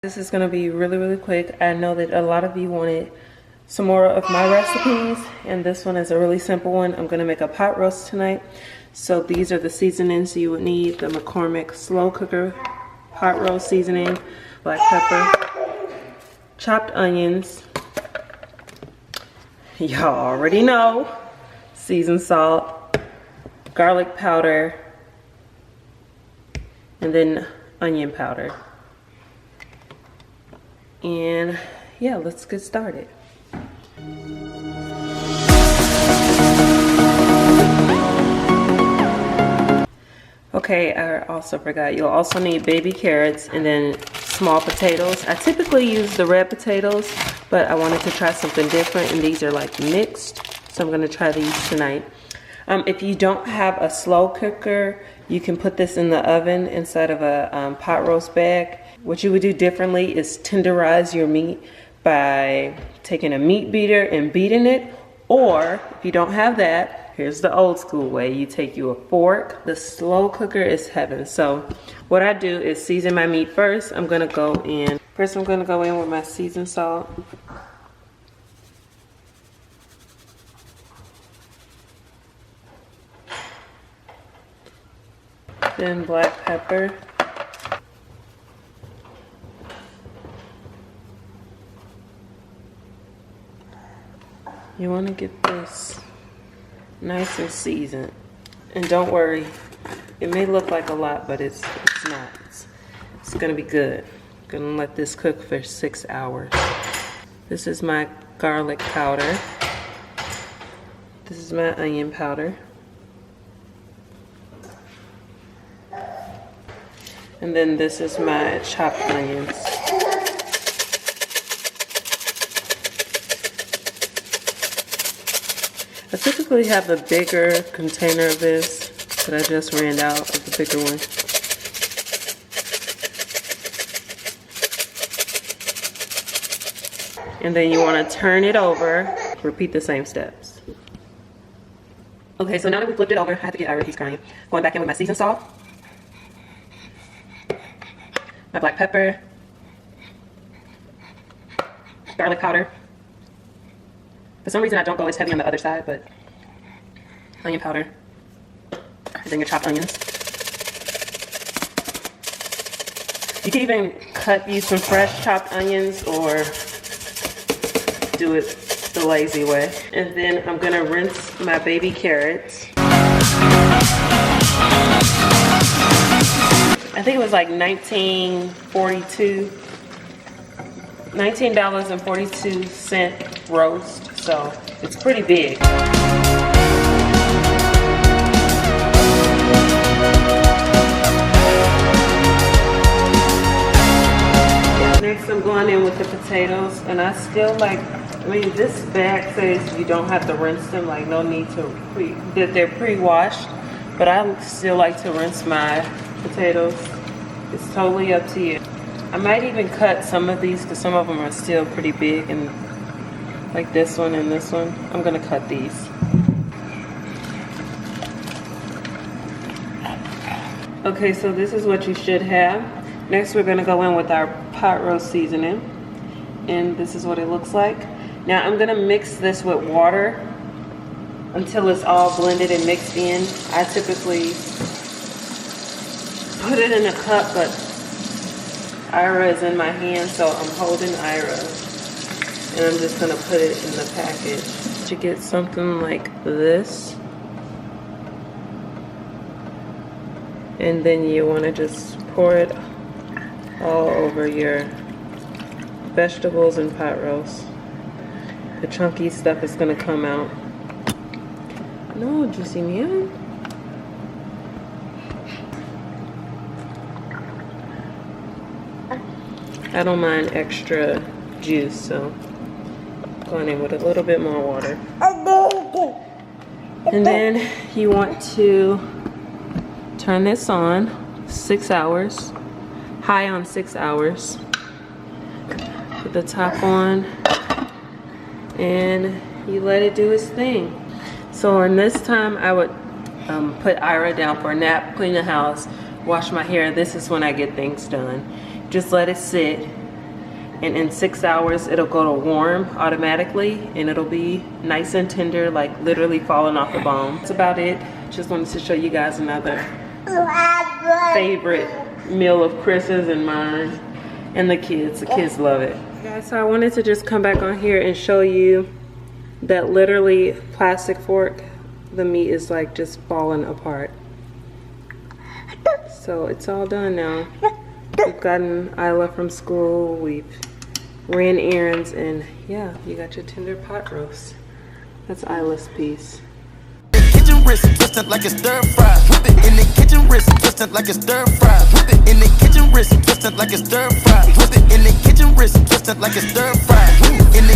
This is going to be really quick. I know that a lot of you wanted some more of my recipes, and this one is a really simple one. I'm going to make a pot roast tonight. So these are the seasonings you would need. The McCormick slow cooker pot roast seasoning, black pepper, chopped onions, y'all already know, seasoned salt, garlic powder, and then onion powder. And yeah, let's get started. Okay, I also forgot, you'll also need baby carrots and then small potatoes. I typically use the red potatoes, but I wanted to try something different, and these are like mixed, so I'm gonna try these tonight. If you don't have a slow cooker, you can put this in the oven inside of a pot roast bag. What you would do differently is tenderize your meat by taking a meat beater and beating it, or if you don't have that, here's the old school way. You take you a fork. The slow cooker is heaven. So what I do is season my meat first. I'm gonna go in with my seasoned salt. Then black pepper. You want to get this nice and seasoned. And don't worry, it may look like a lot, but it's not. It's gonna be good. I'm gonna let this cook for 6 hours. This is my garlic powder. This is my onion powder. And then this is my chopped onions. I typically have a bigger container of this, but I just ran out of the bigger one. And then you want to turn it over, repeat the same steps. Okay, so now that we flipped it over, I have to get Ira, he's crying. Going back in with my seasoned salt, my black pepper, garlic powder. For some reason I don't go as heavy on the other side, but onion powder, and then your chopped onions. You can even use some fresh chopped onions or do it the lazy way. And then I'm gonna rinse my baby carrots. I think it was like $19.42 roast. So it's pretty big. Next I'm going in with the potatoes, and I still this bag says you don't have to rinse them, like no need to that they're pre-washed, but I still like to rinse my potatoes. It's totally up to you. I might even cut some of these because some of them are still pretty big, and like this one and this one. I'm gonna cut these. Okay, so this is what you should have. Next we're gonna go in with our pot roast seasoning, and this is what it looks like. Now I'm gonna mix this with water until it's all blended and mixed in. I typically put it in a cup, but Ira is in my hand, so I'm holding Ira. And I'm just gonna put it in the package. To get something like this. And then you wanna just pour it all over your vegetables and pot roast. The chunky stuff is gonna come out. No, juicy meal. I don't mind extra juice, so going in with a little bit more water. And then you want to turn this on 6 hours, high on 6 hours. Put the top on, and you let it do its thing. So in this time I would put Ira down for a nap, clean the house, wash my hair. This is when I get things done. Just let it sit and in 6 hours it'll go to warm automatically, and it'll be nice and tender, like literally falling off the bone. That's about it. Just wanted to show you guys another favorite meal of Chris's and mine and the kids. The kids love it. Guys, so I wanted to just come back on here and show you that literally plastic fork, the meat is like just falling apart. So it's all done now. We've gotten Isla from school, we've ran errands, and yeah, you got your tender pot roast. That's Isla's piece. Kitchen wrist, twisted like it's stir fry. Whip it in the kitchen wrist, twisted like it's stir fry. Whip it in the kitchen wrist, twisted like it's stir fry. Whip it in the kitchen wrist, twisted like it's stir fry. In the